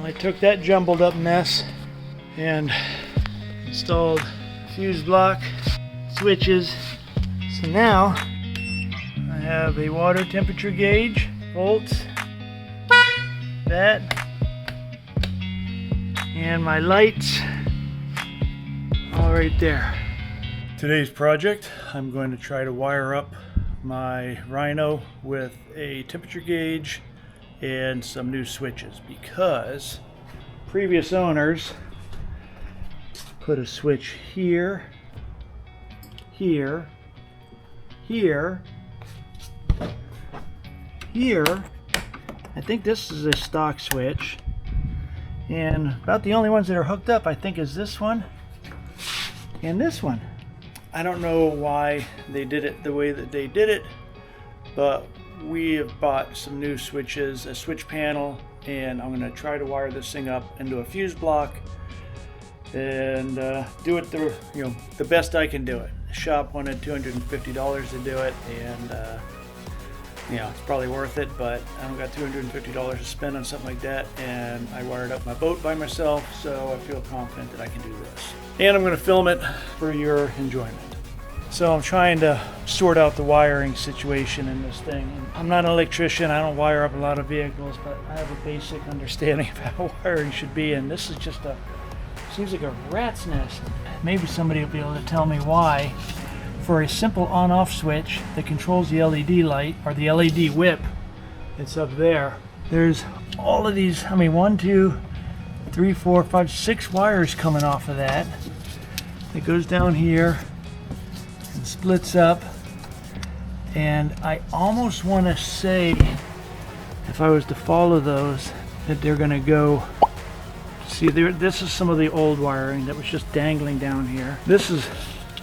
Well, I took that jumbled up mess and installed fuse block, switches. So now I have a water temperature gauge, volts, that, and my lights all right there. Today's project, I'm going to try to wire up my Rhino with a temperature gauge and some new switches, because previous owners put a switch here, here, here, here. I think this is a stock switch, and about the only ones that are hooked up I think is this one and this one. I don't know why they did it the way that they did it, but we have bought some new switches, a switch panel, and I'm going to try to wire this thing up into a fuse block and do it the best I can do it. The shop wanted $250 to do it, and it's probably worth it, but I don't got $250 to spend on something like that, and I wired up my boat by myself, so I feel confident that I can do this. And I'm going to film it for your enjoyment. So I'm trying to sort out the wiring situation in this thing. I'm not an electrician, I don't wire up a lot of vehicles, but I have a basic understanding of how wiring should be, and this is just seems like a rat's nest. Maybe somebody will be able to tell me why, for a simple on-off switch that controls the LED light, or the LED whip, it's up there. There's all of these, 1, 2, 3, 4, 5, 6 wires coming off of that. It goes down here and splits up, and I almost want to say, if I was to follow those, that they're going to go, see there, this is some of the old wiring that was just dangling down here. This is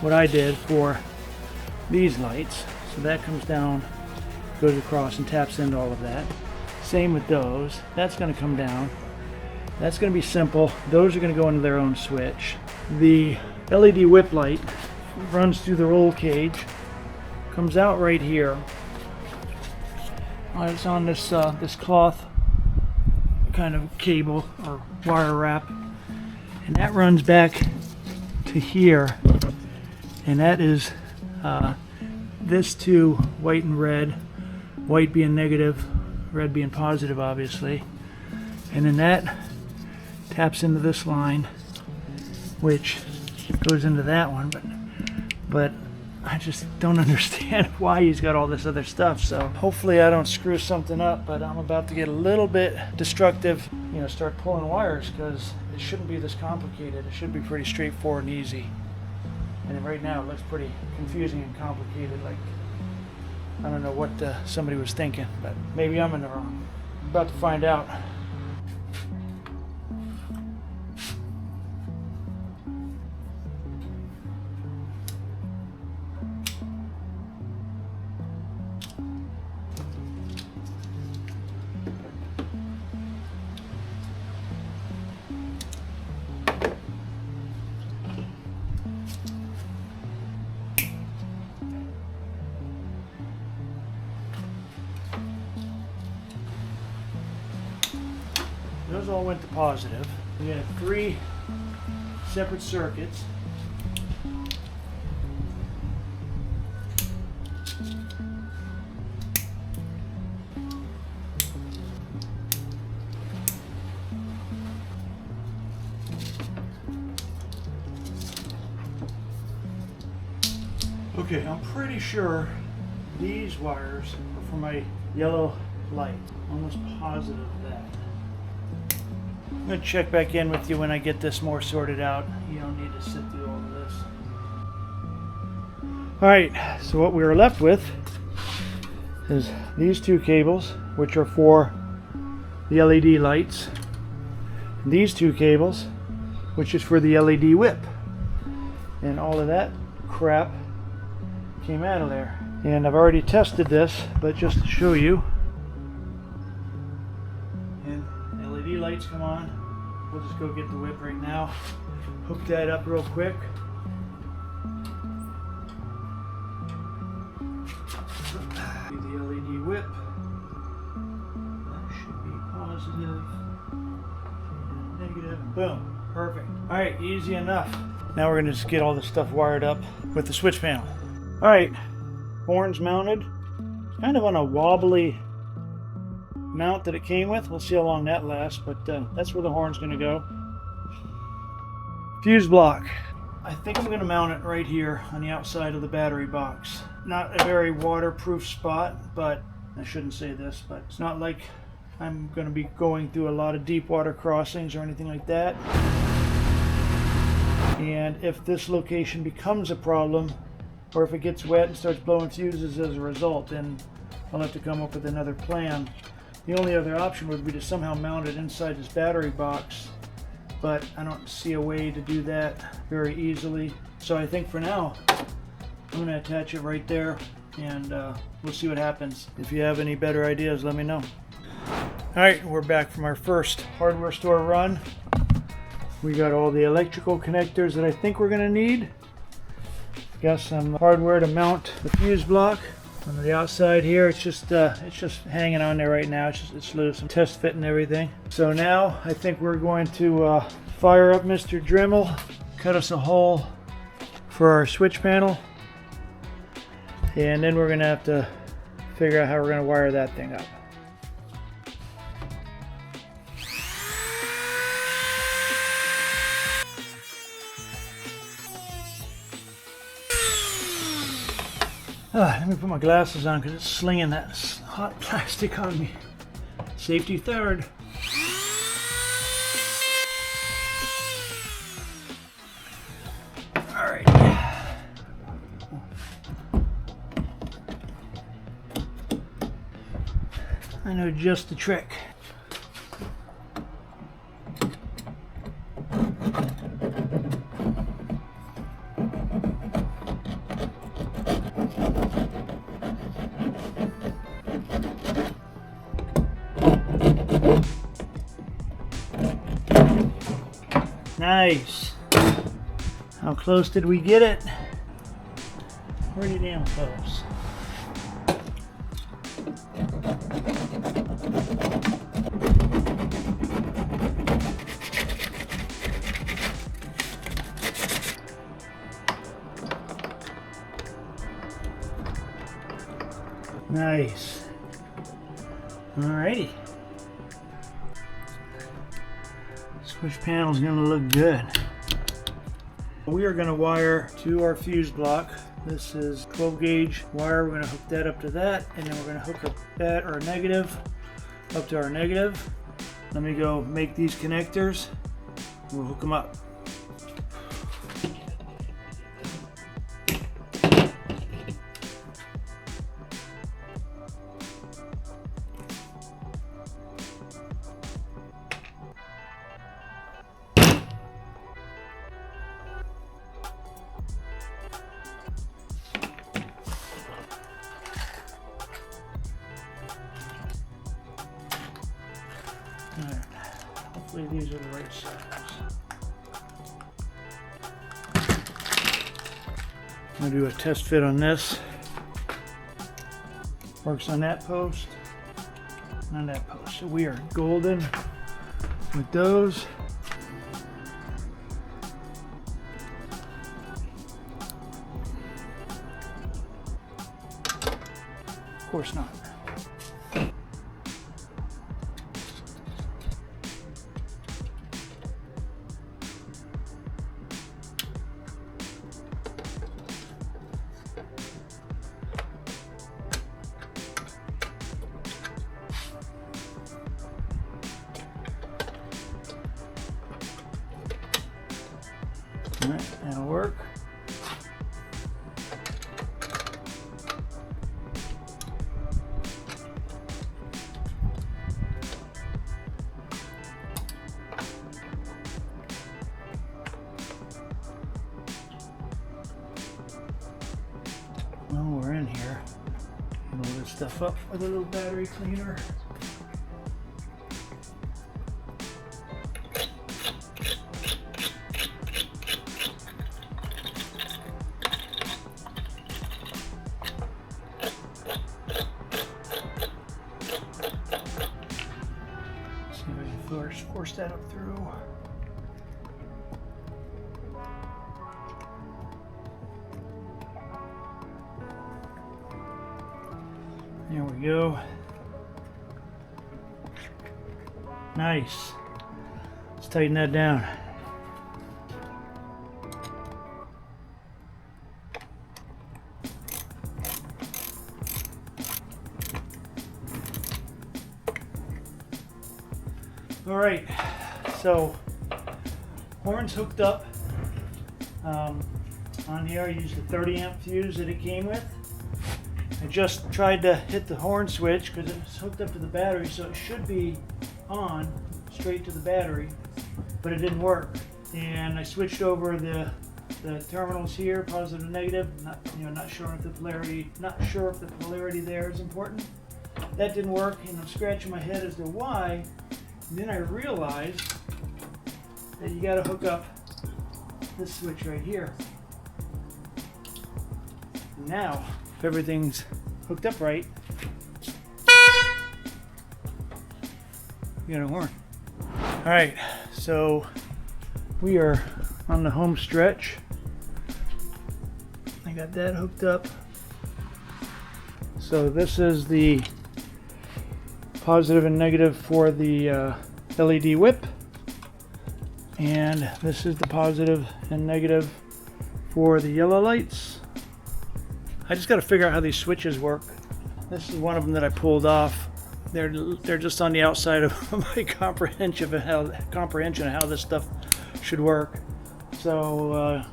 what I did for these lights. So that comes down, goes across and taps into all of that. Same with those. That's going to come down. That's going to be simple. Those are going to go into their own switch. The LED whip light runs through the roll cage, comes out right here. It's on this this cloth kind of cable or wire wrap, and that runs back to here, and that is this two, white and red, white being negative, red being positive obviously, and then that taps into this line, which goes into that one, but I just don't understand why he's got all this other stuff. So hopefully I don't screw something up, but I'm about to get a little bit destructive, start pulling wires, because it shouldn't be this complicated. It should be pretty straightforward and easy. And right now it looks pretty confusing and complicated, like I don't know what somebody was thinking, but maybe I'm in the wrong. I'm about to find out. Those all went to positive. We have 3 separate circuits. Okay, I'm pretty sure these wires are for my yellow light. Almost positive of that. I'm going to check back in with you when I get this more sorted out. You don't need to sit through all of this. Alright, so what we are left with is these 2 cables, which are for the LED lights. And these 2 cables, which is for the LED whip. And all of that crap came out of there. And I've already tested this, but just to show you. And LED lights come on. We'll just go get the whip right now. Hook that up real quick. The LED whip. That should be positive. Boom. Perfect. All right, easy enough. Now we're gonna just get all this stuff wired up with the switch panel. All right, horns mounted. Kind of on a wobbly mount that it came with. We'll see how long that lasts, but that's where the horn's gonna go. Fuse block. I think I'm gonna mount it right here on the outside of the battery box. Not a very waterproof spot, but I shouldn't say this, but it's not like I'm gonna be going through a lot of deep water crossings or anything like that. And if this location becomes a problem, or if it gets wet and starts blowing fuses as a result, then I'll have to come up with another plan. The only other option would be to somehow mount it inside this battery box, but I don't see a way to do that very easily. So I think for now, I'm going to attach it right there, and we'll see what happens. If you have any better ideas, let me know. Alright, we're back from our first hardware store run. We got all the electrical connectors that I think we're going to need. Got some hardware to mount the fuse block. On the outside here, it's just hanging on there right now. It's loose. I'm test fitting everything. So now I think we're going to fire up Mr. Dremel, cut us a hole for our switch panel, and then we're going to have to figure out how we're going to wire that thing up. Let me put my glasses on because it's slinging that hot plastic on me. Safety third. All right. I know just the trick. Nice. How close did we get it? Pretty damn close. Nice. Alrighty. Switch panel's gonna look good. We are gonna wire to our fuse block. This is 12 gauge wire. We're gonna hook that up to that, and then we're gonna hook up that, our negative, up to our negative. Let me go make these connectors. We'll hook them up. Alright, hopefully these are the right size. I'm going to do a test fit on this. Works on that post and on that post. So we are golden with those. Of course not. Alright, that'll work. Well, we're in here. Load this stuff up with a little battery cleaner. See if I can force that up through. There we go. Nice. Let's tighten that down. All right, so horn's hooked up. On here I used the 30 amp fuse that it came with. I just tried to hit the horn switch because it's hooked up to the battery, so it should be on straight to the battery, but it didn't work. And I switched over the terminals here, positive and negative. Not sure if the polarity there is important. That didn't work, and I'm scratching my head as to why. And then I realized that you got to hook up this switch right here. And now, if everything's hooked up right, you got a horn. All right, so we are on the home stretch. I got that hooked up. So this is the positive and negative for the LED whip, and this is the positive and negative for the yellow lights. I just got to figure out how these switches work. This is one of them that I pulled off. They're just on the outside of my comprehension of how this stuff should work. So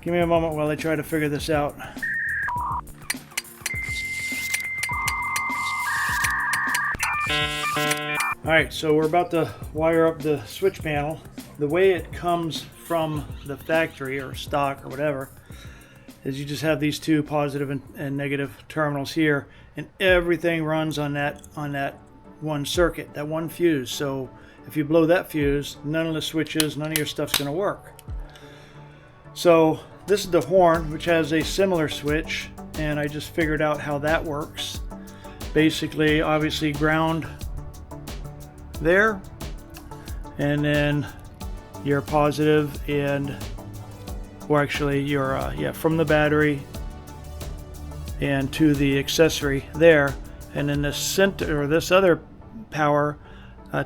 give me a moment while I try to figure this out. Alright, so we're about to wire up the switch panel. The way it comes from the factory or stock or whatever is you just have these two positive and negative terminals here, and everything runs on that one circuit, that one fuse. So if you blow that fuse, none of the switches, none of your stuff's going to work. So this is the horn, which has a similar switch, and I just figured out how that works. Basically, obviously ground there, and then your positive and, or actually your from the battery and to the accessory there, and then the center, or this other power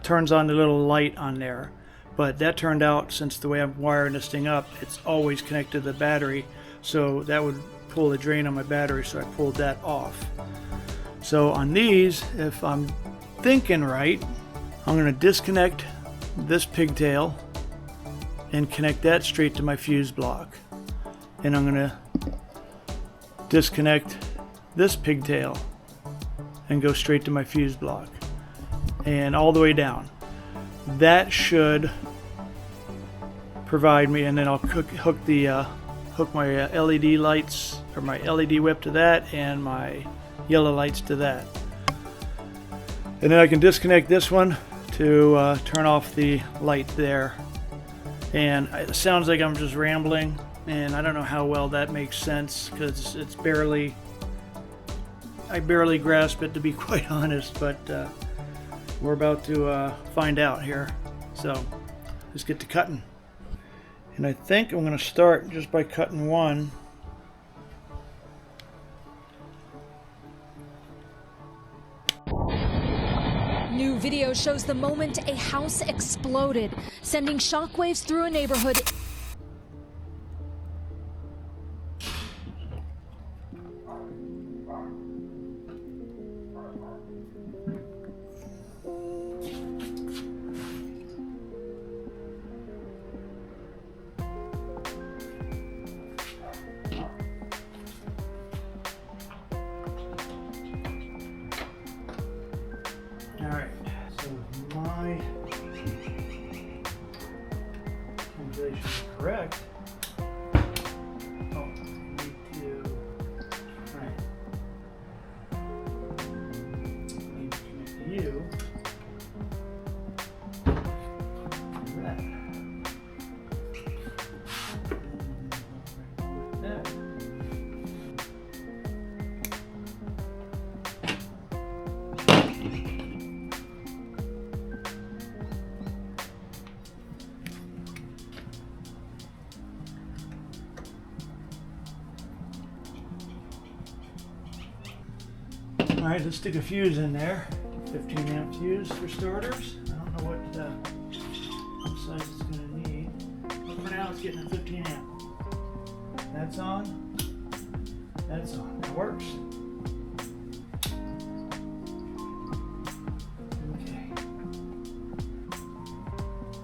turns on the little light on there. But that turned out, since the way I'm wiring this thing up, it's always connected to the battery, so that would pull the drain on my battery, so I pulled that off. So on these, if I'm thinking right, I'm going to disconnect this pigtail and connect that straight to my fuse block. And I'm going to disconnect this pigtail and go straight to my fuse block. And all the way down. That should provide me, and then I'll hook my LED lights, or my LED whip to that, and my yellow lights to that. And then I can disconnect this one to turn off the light there. And it sounds like I'm just rambling, and I don't know how well that makes sense, because it's barely, I barely grasp it, to be quite honest, but we're about to find out here. So let's get to cutting. And I think I'm going to start just by cutting one. New video shows the moment a house exploded, sending shockwaves through a neighborhood. Alright, so my calculation is correct. Oh, I need to, right. I need to connect you to that. That. All right, let's stick a fuse in there. 15 amp fuse for starters. I don't know what size it's going to need. But for now, it's getting a 15 amp. That's on. That's on. It works. Okay.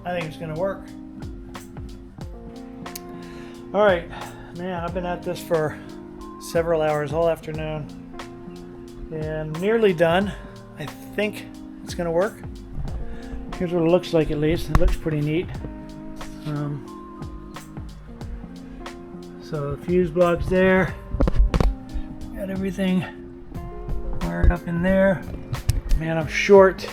I think it's going to work. All right, man, I've been at this for several hours all afternoon and nearly done. I think it's going to work. Here's what it looks like, at least. It looks pretty neat. So the fuse block's there. Got everything wired up in there. Man, I'm short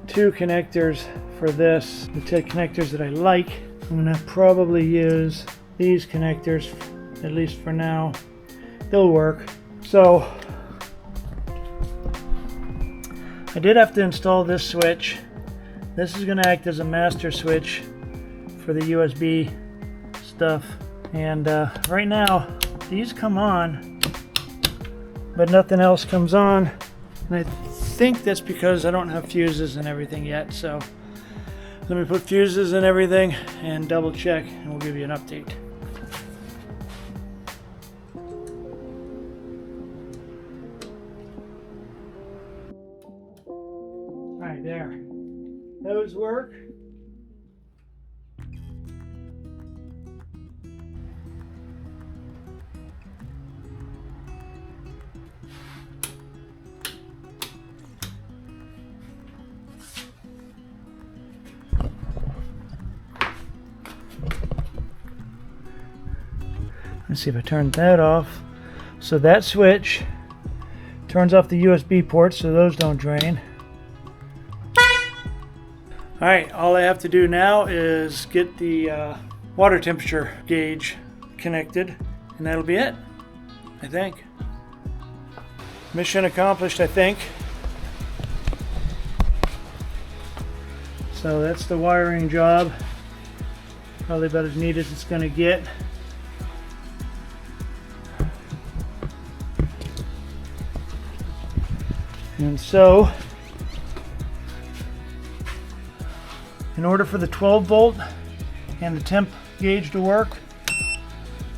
2 connectors for this. The 2 connectors that I like. I'm going to probably use these connectors, at least for now. They'll work. So I did have to install this switch. This is going to act as a master switch for the USB stuff. And right now, these come on, but nothing else comes on. And I think that's because I don't have fuses and everything yet. So let me put fuses and everything and double check, and we'll give you an update. All right, there. Those work. Let's see if I turn that off. So that switch turns off the USB ports so those don't drain. Alright, all I have to do now is get the water temperature gauge connected, and that'll be it, I think. Mission accomplished, I think. So that's the wiring job. Probably about as neat as it's going to get. And so, in order for the 12 volt and the temp gauge to work,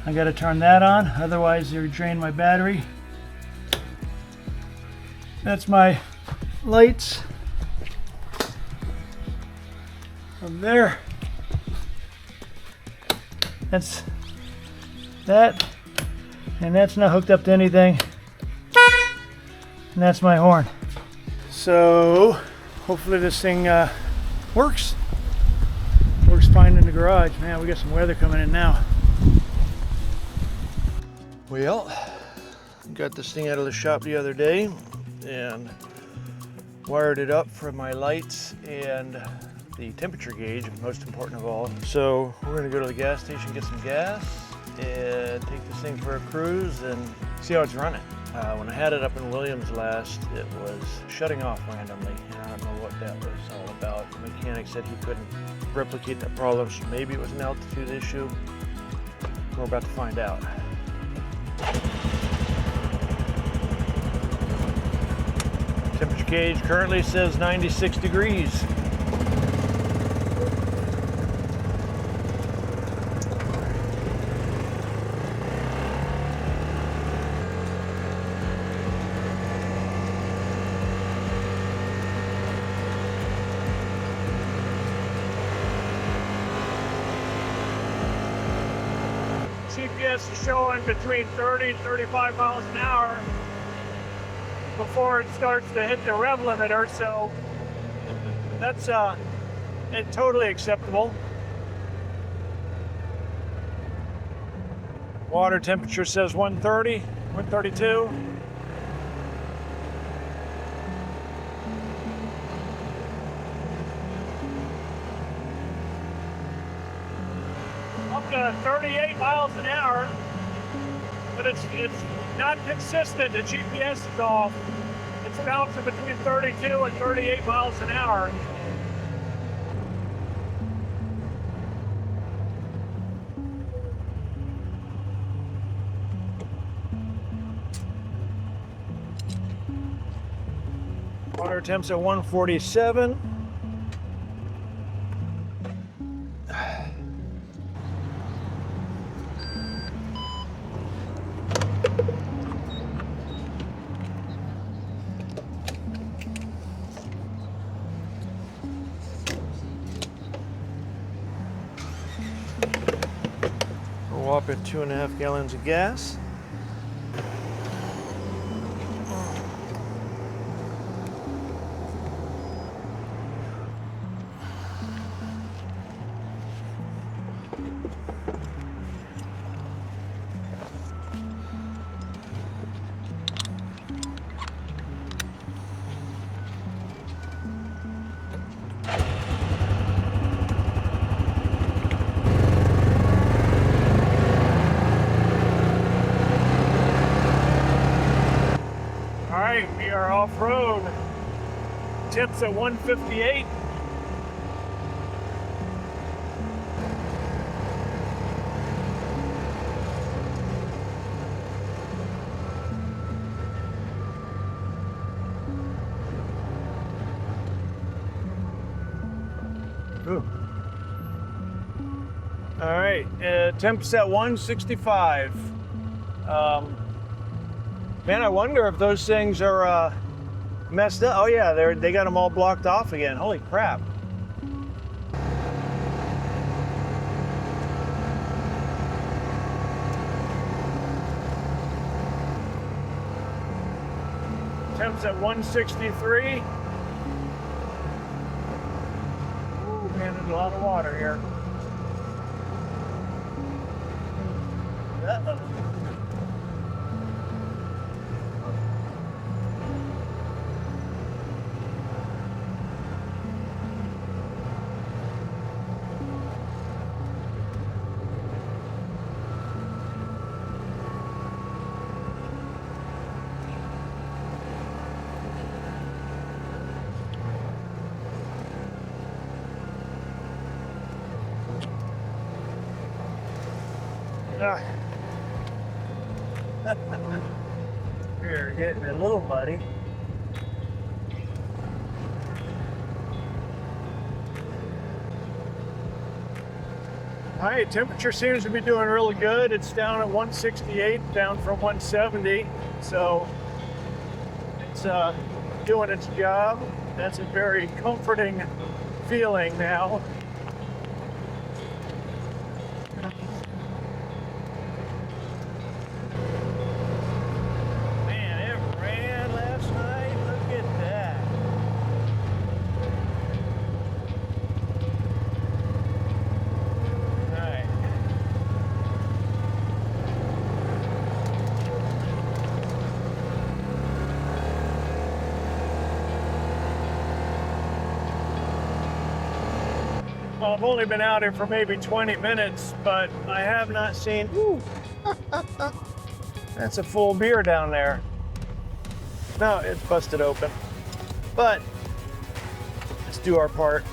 I got to turn that on, otherwise it would drain my battery. That's my lights from there. That's that, and that's not hooked up to anything. And that's my horn. So hopefully this thing works. Works fine in the garage. Man, we got some weather coming in now. Well, got this thing out of the shop the other day and wired it up for my lights and the temperature gauge, most important of all. So we're gonna go to the gas station, get some gas, and take this thing for a cruise and see how it's running. When I had it up in Williams last, it was shutting off randomly, and I don't know what that was all about. The mechanic said he couldn't replicate that problem, so maybe it was an altitude issue. We're about to find out. Temperature gauge currently says 96 degrees. GPS is showing between 30 and 35 miles an hour before it starts to hit the rev limiter, so that's totally acceptable. Water temperature says 130, 132. Up to 38 miles an hour, but it's not consistent. The GPS is off. It's bouncing between 32 and 38 miles an hour. Water temps at 147. A whopping 2.5 gallons of gas. We are off-road. Temps at 158. Ooh. All right, temps at 165. Man, I wonder if those things are messed up. Oh yeah, they got them all blocked off again. Holy crap. Temps at 163. Ooh, man, there's a lot of water here. Uh-oh. Ah. You're getting a little muddy. All right, temperature seems to be doing really good. It's down at 168, down from 170. So it's doing its job. That's a very comforting feeling now. Man, it ran last night. Look at that. All right. Well, I've only been out here for maybe 20 minutes, but I have not seen, ooh, that's a full beer down there. No, it's busted open. But let's do our part.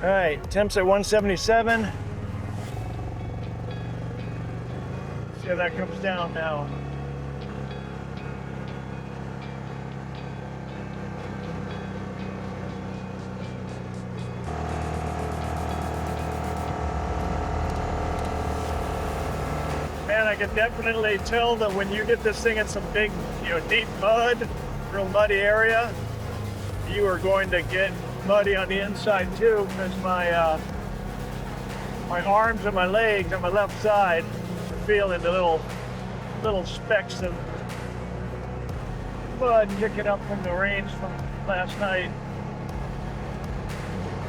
All right, temps at 177. See how that comes down now. Man, I can definitely tell that when you get this thing in some big, deep mud, real muddy area, you are going to get muddy on the inside too, because my arms and my legs on my left side are feeling the little specks of mud kicking up from the rains from last night.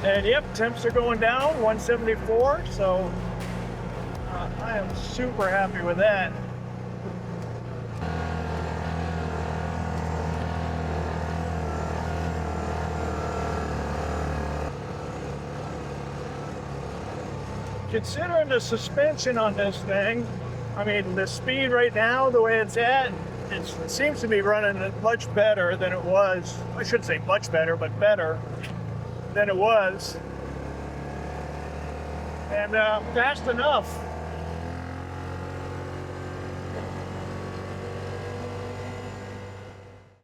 And yep, temps are going down, 174, so I am super happy with that. considering the suspension on this thing, I mean, the speed right now, the way it's at, it seems to be running much better than it was. I shouldn't say much better, but better than it was. And fast enough.